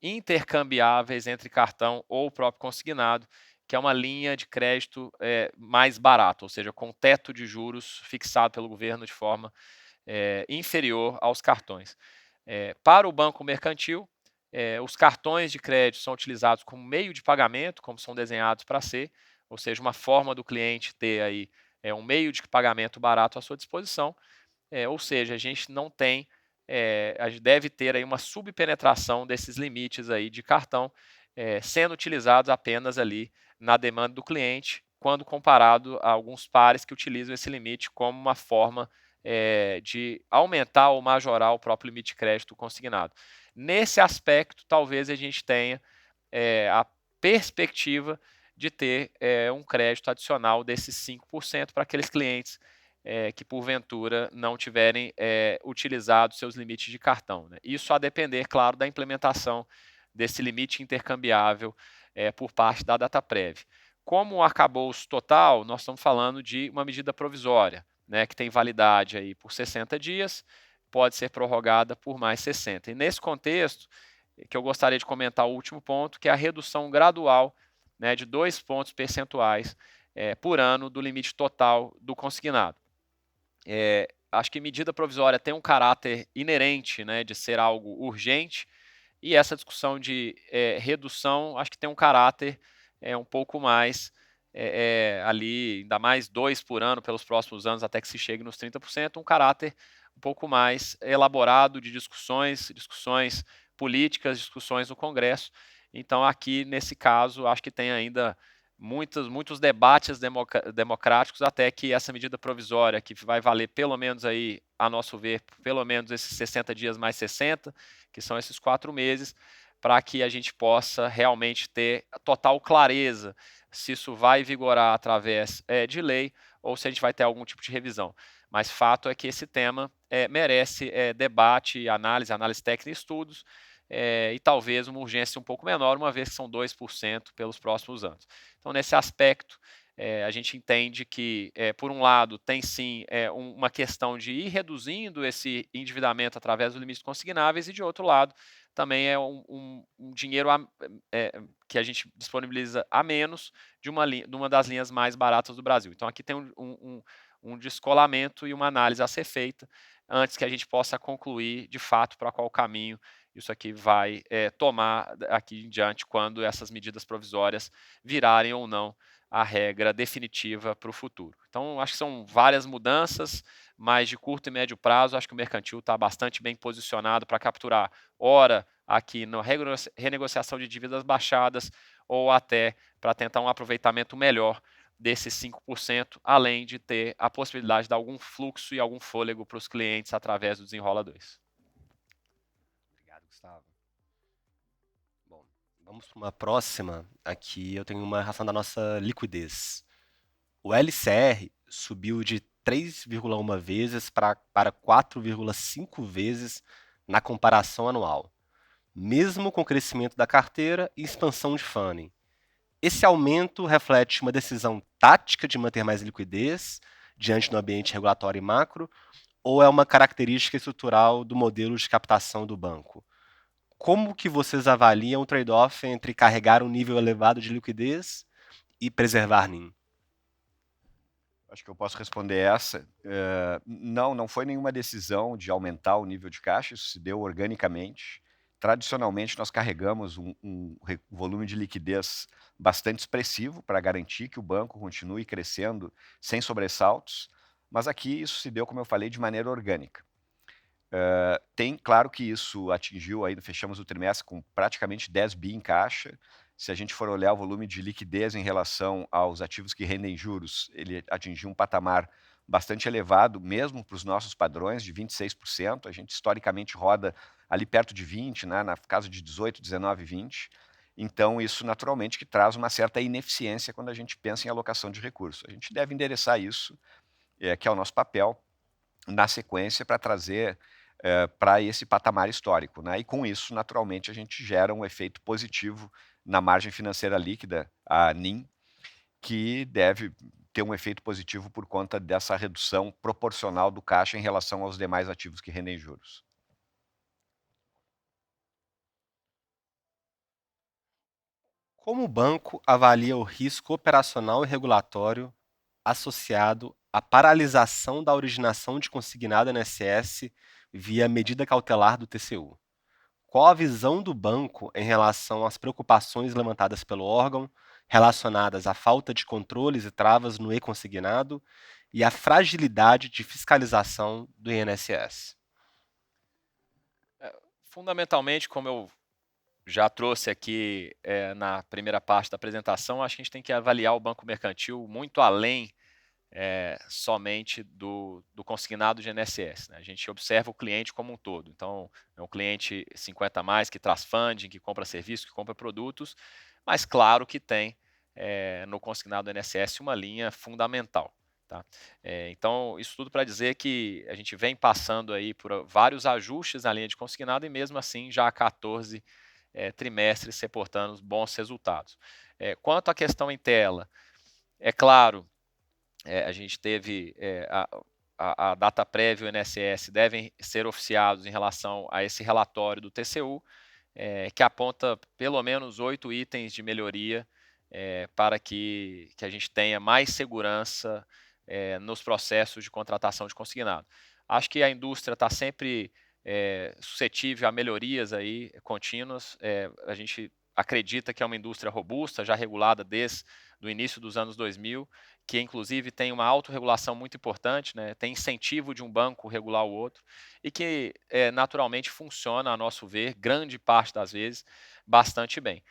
intercambiáveis entre cartão ou o próprio consignado, que é uma linha de crédito mais barata, ou seja, com teto de juros fixado pelo governo de forma inferior aos cartões. Para o banco mercantil, os cartões de crédito são utilizados como meio de pagamento, como são desenhados para ser, ou seja, uma forma do cliente ter aí um meio de pagamento barato à sua disposição, ou seja, a gente não tem, a gente deve ter aí uma subpenetração desses limites aí de cartão, sendo utilizados apenas ali na demanda do cliente, quando comparado a alguns pares que utilizam esse limite como uma forma de aumentar ou majorar o próprio limite de crédito consignado. Nesse aspecto, talvez a gente tenha a perspectiva de ter um crédito adicional desses 5% para aqueles clientes que porventura não tiverem utilizado seus limites de cartão, né? Isso a depender, claro, da implementação desse limite intercambiável por parte da Dataprev. Como o arcabouço total, nós estamos falando de uma medida provisória, né, que tem validade aí por 60 dias, pode ser prorrogada por mais 60. E nesse contexto, que eu gostaria de comentar o último ponto, que é a redução gradual, né, de 2 pontos percentuais por ano do limite total do consignado. Acho que medida provisória tem um caráter inerente, né, de ser algo urgente, e essa discussão de redução, acho que tem um caráter um pouco mais ali, ainda mais 2 por ano pelos próximos anos, até que se chegue nos 30%, um caráter um pouco mais elaborado de discussões políticas, discussões no Congresso. Então, aqui, nesse caso, acho que tem ainda muitos debates democráticos até que essa medida provisória, que vai valer pelo menos aí, a nosso ver, pelo menos esses 60 dias mais 60, que são esses 4 meses, para que a gente possa realmente ter total clareza se isso vai vigorar através de lei ou se a gente vai ter algum tipo de revisão. Mas fato é que esse tema merece debate, análise técnica e estudos, e talvez uma urgência um pouco menor, uma vez que são 2% pelos próximos anos. Então, nesse aspecto, a gente entende que, por um lado, tem sim uma questão de ir reduzindo esse endividamento através dos limites consignáveis e, de outro lado, também é um dinheiro que a gente disponibiliza a menos de uma das linhas mais baratas do Brasil. Então, aqui tem um descolamento e uma análise a ser feita antes que a gente possa concluir, de fato, para qual caminho isso aqui vai tomar aqui em diante, quando essas medidas provisórias virarem ou não a regra definitiva para o futuro. Então, acho que são várias mudanças, mas de curto e médio prazo, acho que o mercantil está bastante bem posicionado para capturar, ora aqui na renegociação de dívidas baixadas, ou até para tentar um aproveitamento melhor desses 5%, além de ter a possibilidade de dar algum fluxo e algum fôlego para os clientes através do Desenrola 2. Obrigado, Gustavo. Bom, vamos para uma próxima. Aqui eu tenho uma relação da nossa liquidez. O LCR subiu de 3,1 vezes para 4,5 vezes na comparação anual, mesmo com o crescimento da carteira e expansão de funding. Esse aumento reflete uma decisão tática de manter mais liquidez diante do ambiente regulatório e macro, ou é uma característica estrutural do modelo de captação do banco? Como que vocês avaliam o trade-off entre carregar um nível elevado de liquidez e preservar NIM? Acho que eu posso responder essa. Não foi nenhuma decisão de aumentar o nível de caixa, isso se deu organicamente. Tradicionalmente, nós carregamos um volume de liquidez bastante expressivo para garantir que o banco continue crescendo sem sobressaltos, mas aqui isso se deu, como eu falei, de maneira orgânica. Claro que isso atingiu, ainda fechamos o trimestre com praticamente 10 bi em caixa. Se a gente for olhar o volume de liquidez em relação aos ativos que rendem juros, ele atingiu um patamar bastante elevado, mesmo para os nossos padrões, de 26%. A gente historicamente roda ali perto de 20%, né, na casa de 18%, 19%, 20%. Então, isso naturalmente que traz uma certa ineficiência quando a gente pensa em alocação de recursos. A gente deve endereçar isso, que é o nosso papel, na sequência, para trazer para esse patamar histórico, né? E com isso, naturalmente, a gente gera um efeito positivo na margem financeira líquida, a NIM, que deve ter um efeito positivo por conta dessa redução proporcional do caixa em relação aos demais ativos que rendem juros. Como o banco avalia o risco operacional e regulatório associado à paralisação da originação de consignado INSS via medida cautelar do TCU? Qual a visão do banco em relação às preocupações levantadas pelo órgão relacionadas à falta de controles e travas no e-consignado e à fragilidade de fiscalização do INSS? Fundamentalmente, como eu já trouxe aqui na primeira parte da apresentação, acho que a gente tem que avaliar o banco mercantil muito além somente do consignado de INSS, né? A gente observa o cliente como um todo. Então, é um cliente 50 mais que traz funding, que compra serviços, que compra produtos, mas claro que tem no consignado do INSS uma linha fundamental. Tá? Então, isso tudo para dizer que a gente vem passando aí por vários ajustes na linha de consignado e mesmo assim já há 14 trimestres reportando bons resultados. Quanto à questão em tela, é claro, a gente teve a data prévia e o INSS devem ser oficiados em relação a esse relatório do TCU, que aponta pelo menos 8 itens de melhoria para que a gente tenha mais segurança nos processos de contratação de consignado. Acho que a indústria está sempre suscetível a melhorias aí contínuas. A gente acredita que é uma indústria robusta, já regulada desde o início dos anos 2000, que inclusive tem uma autorregulação muito importante, né? Tem incentivo de um banco regular o outro, e que naturalmente funciona, a nosso ver, grande parte das vezes, bastante bem.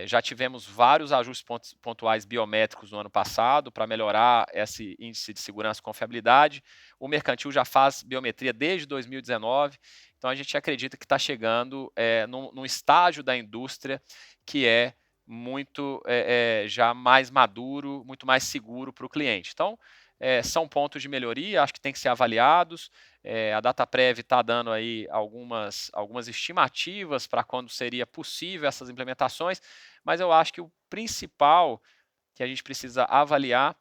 Já tivemos vários ajustes pontuais biométricos no ano passado para melhorar esse índice de segurança e confiabilidade. O mercantil já faz biometria desde 2019, então a gente acredita que está chegando num estágio da indústria que é muito já mais maduro, muito mais seguro para o cliente. Então, são pontos de melhoria, acho que tem que ser avaliados. A DataPrev está dando aí algumas estimativas para quando seria possível essas implementações, mas eu acho que o principal que a gente precisa avaliar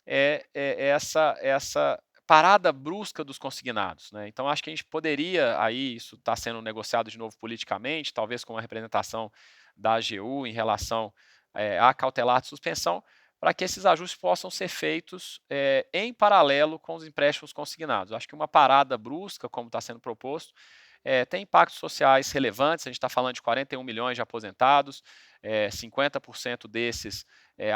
é essa parada brusca dos consignados, né. Então acho que a gente poderia aí, isso está sendo negociado de novo politicamente, talvez com a representação da AGU em relação, à cautelar de suspensão, para que esses ajustes possam ser feitos, em paralelo com os empréstimos consignados. Acho que uma parada brusca, como está sendo proposto, tem impactos sociais relevantes, a gente está falando de 41 milhões de aposentados, 50% desses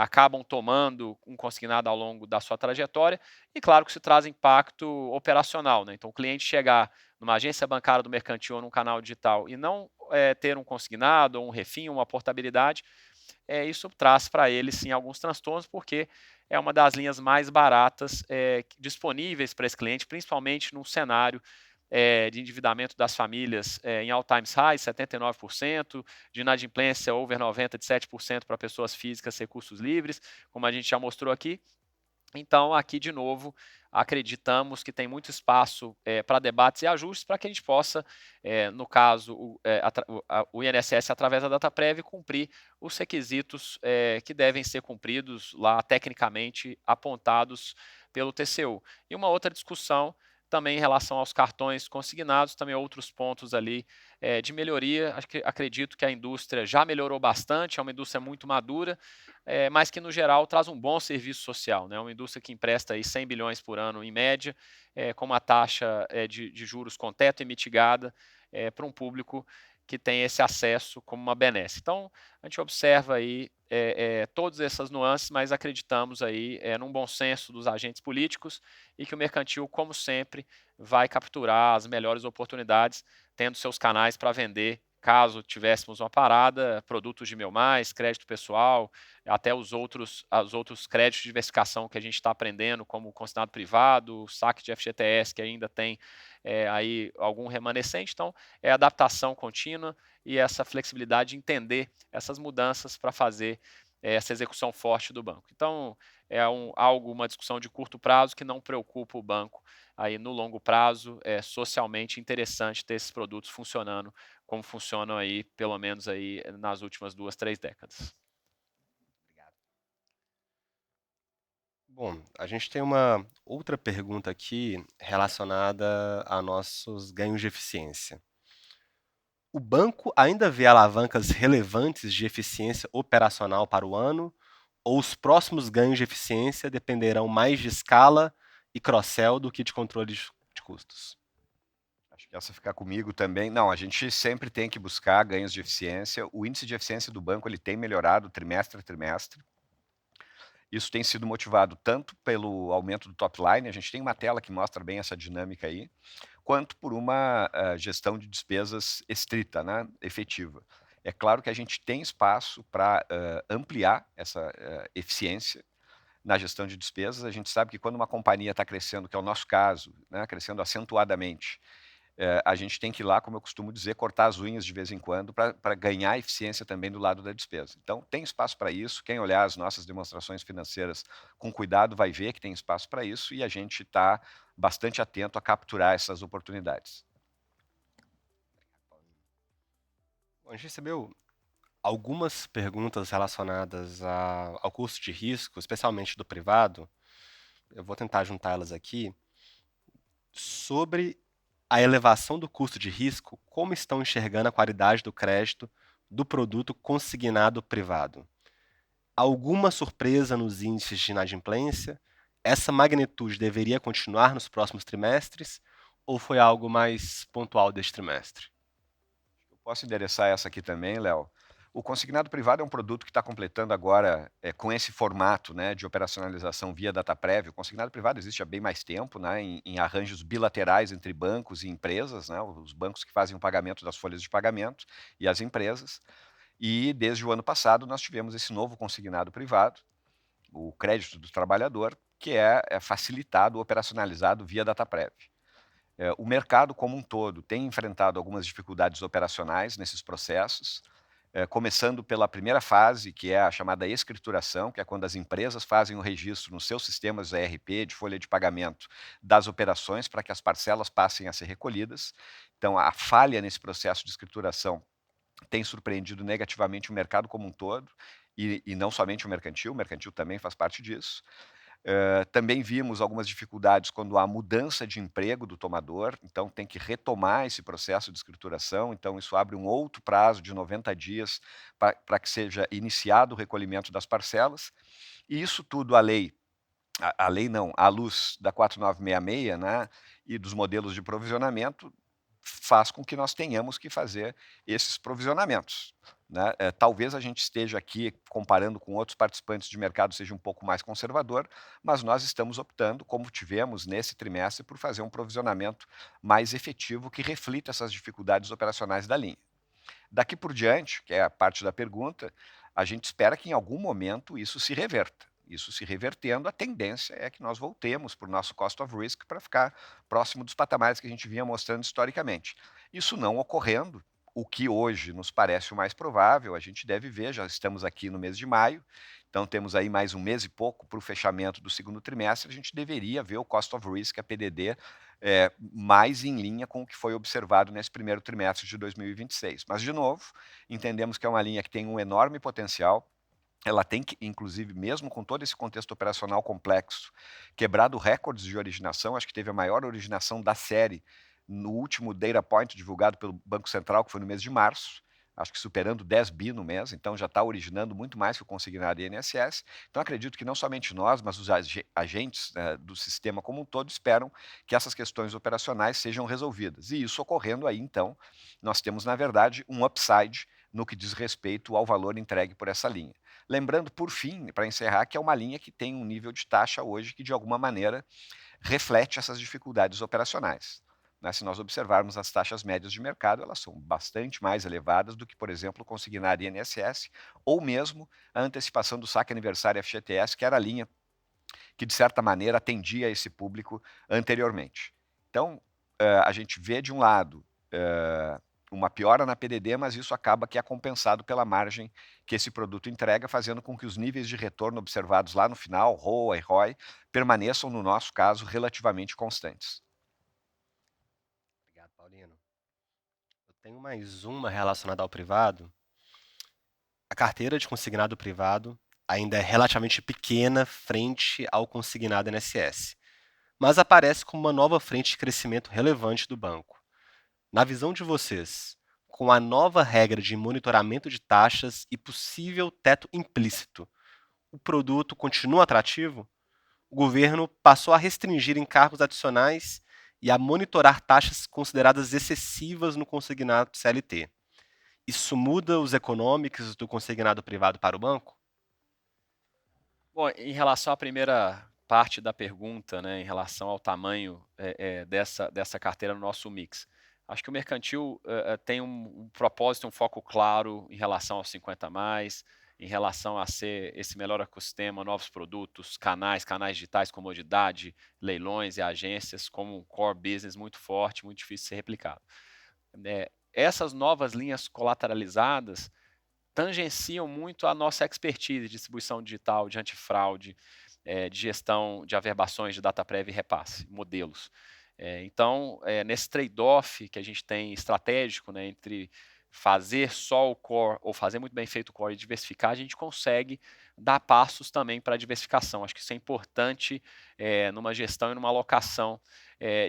acabam tomando um consignado ao longo da sua trajetória, e claro que isso traz impacto operacional, né? Então, o cliente chegar numa agência bancária do mercantil ou num canal digital e não ter um consignado, ou um refim, uma portabilidade, isso traz para ele sim alguns transtornos, porque é uma das linhas mais baratas disponíveis para esse cliente, principalmente num cenário de endividamento das famílias em all times high, 79%, de inadimplência over 90, de 7% para pessoas físicas, recursos livres, como a gente já mostrou aqui. Então, aqui, de novo, acreditamos que tem muito espaço para debates e ajustes para que a gente possa, no caso, o INSS, através da DataPrev, cumprir os requisitos que devem ser cumpridos lá, tecnicamente apontados pelo TCU. E uma outra discussão também em relação aos cartões consignados, também outros pontos ali de melhoria. Acredito que a indústria já melhorou bastante, é uma indústria muito madura, mas que no geral traz um bom serviço social, né? Uma indústria que empresta aí 100 bilhões por ano em média, com uma taxa de juros com teto e mitigada para um público que tem esse acesso como uma benesse. Então, a gente observa aí todas essas nuances, mas acreditamos aí num bom senso dos agentes políticos e que o mercantil, como sempre, vai capturar as melhores oportunidades, tendo seus canais para vender, caso tivéssemos uma parada, produtos de Meu Mais, crédito pessoal, até os outros créditos de diversificação que a gente está aprendendo, como o consignado privado, o saque de FGTS, que ainda tem aí algum remanescente. Então, é adaptação contínua e essa flexibilidade de entender essas mudanças para fazer essa execução forte do banco. Então, uma discussão de curto prazo que não preocupa o banco aí no longo prazo. É socialmente interessante ter esses produtos funcionando como funcionam aí, pelo menos aí nas últimas 2, 3 décadas. Bom, a gente tem uma outra pergunta aqui relacionada a nossos ganhos de eficiência. O banco ainda vê alavancas relevantes de eficiência operacional para o ano, ou os próximos ganhos de eficiência dependerão mais de escala e cross-sell do que de controle de custos? Acho que essa fica comigo também. Não, a gente sempre tem que buscar ganhos de eficiência. O índice de eficiência do banco ele tem melhorado trimestre a trimestre. Isso tem sido motivado tanto pelo aumento do top line, a gente tem uma tela que mostra bem essa dinâmica aí, quanto por uma gestão de despesas estrita, né, efetiva. É claro que a gente tem espaço para ampliar essa eficiência na gestão de despesas. A gente sabe que quando uma companhia está crescendo, que é o nosso caso, né, crescendo acentuadamente, a gente tem que ir lá, como eu costumo dizer, cortar as unhas de vez em quando para ganhar eficiência também do lado da despesa. Então, tem espaço para isso. Quem olhar as nossas demonstrações financeiras com cuidado vai ver que tem espaço para isso e a gente está bastante atento a capturar essas oportunidades. Bom, a gente recebeu algumas perguntas relacionadas ao custo de risco, especialmente do privado. Eu vou tentar juntá-las aqui. Sobre a elevação do custo de risco, como estão enxergando a qualidade do crédito do produto consignado privado? Alguma surpresa nos índices de inadimplência? Essa magnitude deveria continuar nos próximos trimestres ou foi algo mais pontual deste trimestre? Eu posso endereçar essa aqui também, Léo. O consignado privado é um produto que está completando agora, com esse formato, né, de operacionalização via DataPrev. O consignado privado existe há bem mais tempo, né, em arranjos bilaterais entre bancos e empresas, né, os bancos que fazem o pagamento das folhas de pagamento e as empresas. E desde o ano passado nós tivemos esse novo consignado privado, o crédito do trabalhador, que é facilitado, operacionalizado via DataPrev. O mercado como um todo tem enfrentado algumas dificuldades operacionais nesses processos, começando pela primeira fase, que é a chamada escrituração, que é quando as empresas fazem o registro nos seus sistemas ERP, de folha de pagamento, das operações para que as parcelas passem a ser recolhidas. Então, a falha nesse processo de escrituração tem surpreendido negativamente o mercado como um todo, e não somente o mercantil também faz parte disso. Também vimos algumas dificuldades quando há mudança de emprego do tomador, então tem que retomar esse processo de escrituração, então isso abre um outro prazo de 90 dias para que seja iniciado o recolhimento das parcelas, e isso tudo a lei não, à luz da 4966, né, e dos modelos de provisionamento, faz com que nós tenhamos que fazer esses provisionamentos, né. Talvez a gente esteja aqui comparando com outros participantes de mercado seja um pouco mais conservador, mas nós estamos optando, como tivemos nesse trimestre, por fazer um provisionamento mais efetivo que reflita essas dificuldades operacionais da linha. Daqui por diante, que é a parte da pergunta, a gente espera que em algum momento isso se reverta. Isso se revertendo, a tendência é que nós voltemos para o nosso cost of risk para ficar próximo dos patamares que a gente vinha mostrando historicamente. Isso não ocorrendo, o que hoje nos parece o mais provável, a gente deve ver, já estamos aqui no mês de maio, então temos aí mais um mês e pouco para o fechamento do segundo trimestre, a gente deveria ver o cost of risk, a PDD, mais em linha com o que foi observado nesse primeiro trimestre de 2026. Mas, de novo, entendemos que é uma linha que tem um enorme potencial, ela tem que, inclusive, mesmo com todo esse contexto operacional complexo, quebrado recordes de originação, acho que teve a maior originação da série no último data point divulgado pelo Banco Central, que foi no mês de março, acho que superando 10 bi no mês, então já está originando muito mais que o consignado INSS. Então acredito que não somente nós, mas os agentes do sistema como um todo esperam que essas questões operacionais sejam resolvidas. E isso ocorrendo aí, então, nós temos, na verdade, um upside no que diz respeito ao valor entregue por essa linha. Lembrando, por fim, para encerrar, que é uma linha que tem um nível de taxa hoje que, de alguma maneira, reflete essas dificuldades operacionais, né. Se nós observarmos as taxas médias de mercado, elas são bastante mais elevadas do que, por exemplo, o consignado INSS, ou mesmo a antecipação do saque aniversário FGTS, que era a linha que, de certa maneira, atendia a esse público anteriormente. Então, a gente vê, de um lado, uma piora na PDD, mas isso acaba que é compensado pela margem que esse produto entrega, fazendo com que os níveis de retorno observados lá no final, ROA e ROI, permaneçam, no nosso caso, relativamente constantes. Obrigado, Paulino. Eu tenho mais uma relacionada ao privado. A carteira de consignado privado ainda é relativamente pequena frente ao consignado INSS, mas aparece como uma nova frente de crescimento relevante do banco. Na visão de vocês, com a nova regra de monitoramento de taxas e possível teto implícito, o produto continua atrativo? O governo passou a restringir encargos adicionais e a monitorar taxas consideradas excessivas no consignado CLT. Isso muda os econômicos do consignado privado para o banco? Bom, em relação à primeira parte da pergunta, né, em relação ao tamanho dessa carteira no nosso mix, acho que o mercantil tem um propósito, um foco claro em relação aos 50 mais, em relação a ser esse melhor ecossistema, novos produtos, canais digitais, comodidade, leilões e agências, como um core business muito forte, muito difícil de ser replicado. Essas novas linhas colateralizadas tangenciam muito a nossa expertise de distribuição digital, de antifraude, de gestão de averbações de data prévia e repasse, modelos. Então, nesse trade-off que a gente tem estratégico, né, entre fazer só o core ou fazer muito bem feito o core e diversificar, a gente consegue dar passos também para a diversificação. Acho que isso é importante numa gestão e numa alocação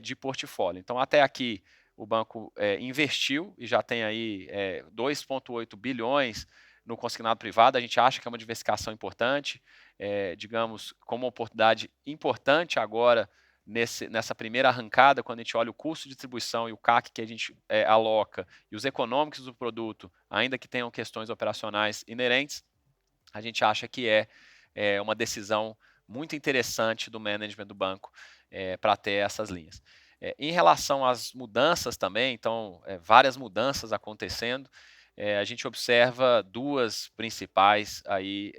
de portfólio. Então, até aqui, o banco investiu e já tem aí 2,8 bilhões no consignado privado. A gente acha que é uma diversificação importante, digamos, como uma oportunidade importante agora nessa primeira arrancada, quando a gente olha o custo de distribuição e o CAC que a gente aloca e os econômicos do produto, ainda que tenham questões operacionais inerentes, a gente acha que é uma decisão muito interessante do management do banco para ter essas linhas. Em relação às mudanças também, então, várias mudanças acontecendo, a gente observa duas principais aí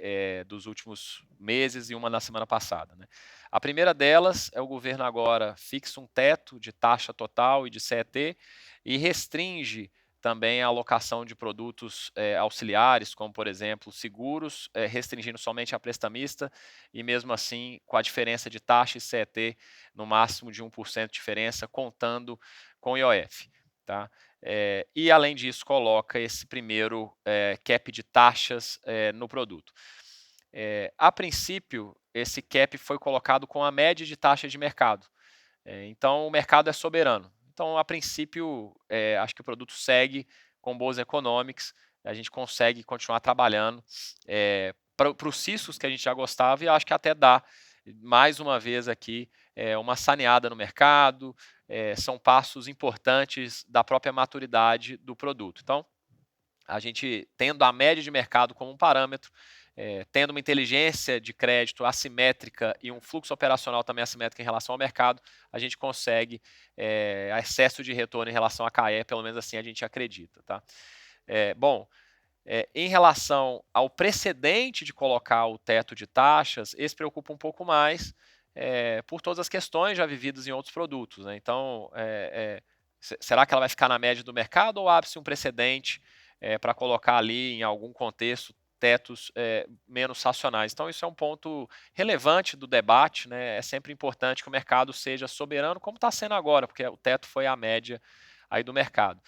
dos últimos meses e uma na semana passada, né? A primeira delas é o governo agora fixa um teto de taxa total e de CET e restringe também a alocação de produtos auxiliares, como, por exemplo, seguros, restringindo somente a prestamista e, mesmo assim, com a diferença de taxa e CET no máximo de 1% de diferença, contando com IOF. Tá? e, além disso, coloca esse primeiro cap de taxas no produto. A princípio, esse cap foi colocado com a média de taxas de mercado. Então, o mercado é soberano. Então, a princípio, acho que o produto segue com boas economics, a gente consegue continuar trabalhando para os ciscos que a gente já gostava, e acho que até dá, mais uma vez aqui, uma saneada no mercado, são passos importantes da própria maturidade do produto. Então, a gente tendo a média de mercado como um parâmetro, tendo uma inteligência de crédito assimétrica e um fluxo operacional também assimétrico em relação ao mercado, a gente consegue excesso de retorno em relação à CAE, pelo menos assim a gente acredita. Tá? Em relação ao precedente de colocar o teto de taxas, esse preocupa um pouco mais por todas as questões já vividas em outros produtos. Né? Então, será que ela vai ficar na média do mercado ou abre-se um precedente para colocar ali em algum contexto tetos menos racionais? Então, isso é um ponto relevante do debate. Né? É sempre importante que o mercado seja soberano, como está sendo agora, porque o teto foi a média aí do mercado.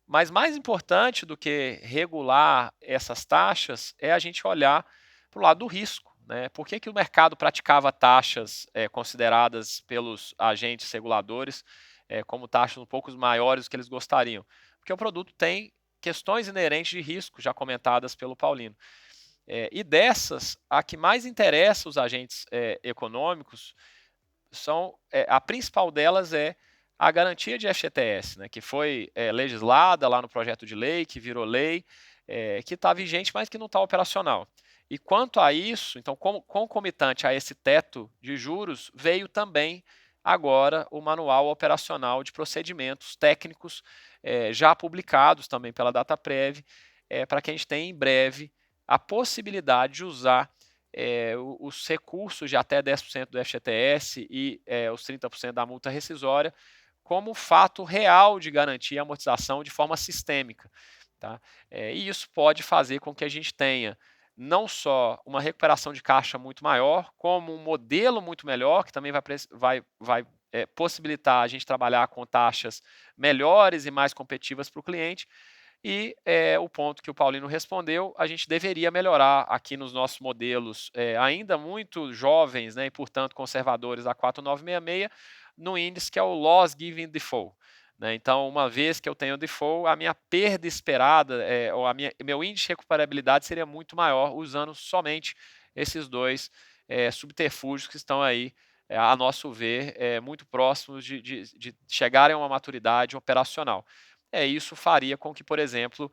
Mas mais importante do que regular essas taxas é a gente olhar para o lado do risco. Né? Por que o mercado praticava taxas consideradas pelos agentes reguladores como taxas um pouco maiores do que eles gostariam? Porque o produto tem questões inerentes de risco, já comentadas pelo Paulino. E dessas, a que mais interessa os agentes econômicos, a principal delas é a garantia de FGTS, né, que foi legislada lá no projeto de lei, que virou lei, que está vigente, mas que não está operacional. E quanto a isso, então, concomitante a esse teto de juros, veio também agora o Manual Operacional de Procedimentos Técnicos, já publicados também pela Dataprev, para que a gente tenha em breve a possibilidade de usar os recursos de até 10% do FGTS e os 30% da multa rescisória como fato real de garantir a amortização de forma sistêmica. Tá? E isso pode fazer com que a gente tenha não só uma recuperação de caixa muito maior, como um modelo muito melhor, que também vai possibilitar a gente trabalhar com taxas melhores e mais competitivas para o cliente. E o ponto que o Paulino respondeu, a gente deveria melhorar aqui nos nossos modelos ainda muito jovens, né, e portanto conservadores a 4966, no índice que é o Loss Given Default. Né? Então, uma vez que eu tenho default, a minha perda esperada, ou meu índice de recuperabilidade seria muito maior, usando somente esses dois subterfúgios que estão aí, a nosso ver, muito próximos de chegarem a uma maturidade operacional. Isso faria com que, por exemplo,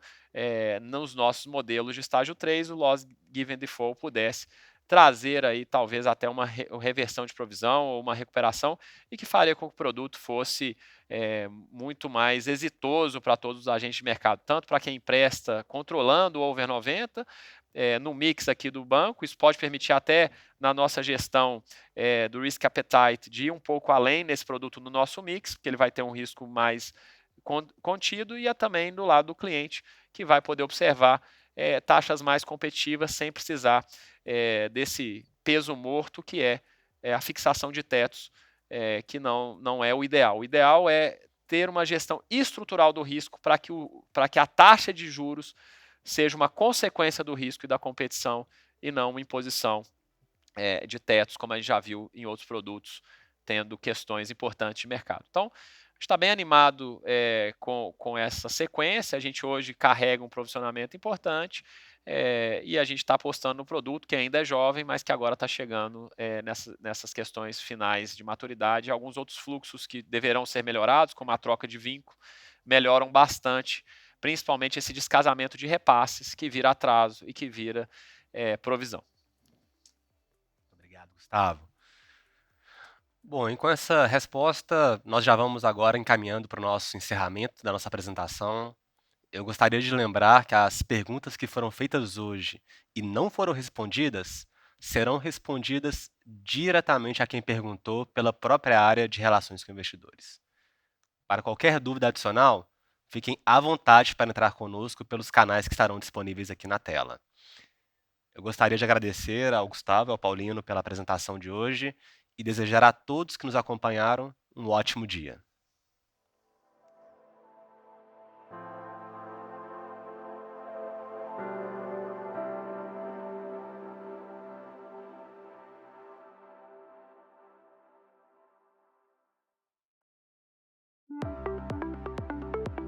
nos nossos modelos de estágio 3, o Loss Given Default pudesse trazer aí talvez até uma reversão de provisão ou uma recuperação, e que faria com que o produto fosse muito mais exitoso para todos os agentes de mercado, tanto para quem empresta controlando o over 90, no mix aqui do banco. Isso pode permitir até na nossa gestão do risk appetite de ir um pouco além nesse produto no nosso mix, porque ele vai ter um risco mais contido, e também do lado do cliente, que vai poder observar taxas mais competitivas sem precisar desse peso morto que é a fixação de tetos, que não é o ideal. O ideal é ter uma gestão estrutural do risco para que a taxa de juros seja uma consequência do risco e da competição e não uma imposição de tetos, como a gente já viu em outros produtos, tendo questões importantes de mercado. Então, a gente está bem animado com essa sequência. A gente hoje carrega um provisionamento importante e a gente está apostando no produto que ainda é jovem, mas que agora está chegando nessas questões finais de maturidade. Alguns outros fluxos que deverão ser melhorados, como a troca de vínculo, melhoram bastante, principalmente esse descasamento de repasses, que vira atraso e que vira provisão. Obrigado, Gustavo. Bom, e com essa resposta, nós já vamos agora encaminhando para o nosso encerramento da nossa apresentação. Eu gostaria de lembrar que as perguntas que foram feitas hoje e não foram respondidas serão respondidas diretamente a quem perguntou pela própria área de relações com investidores. Para qualquer dúvida adicional, fiquem à vontade para entrar conosco pelos canais que estarão disponíveis aqui na tela. Eu gostaria de agradecer ao Gustavo e ao Paulino pela apresentação de hoje e desejar a todos que nos acompanharam um ótimo dia.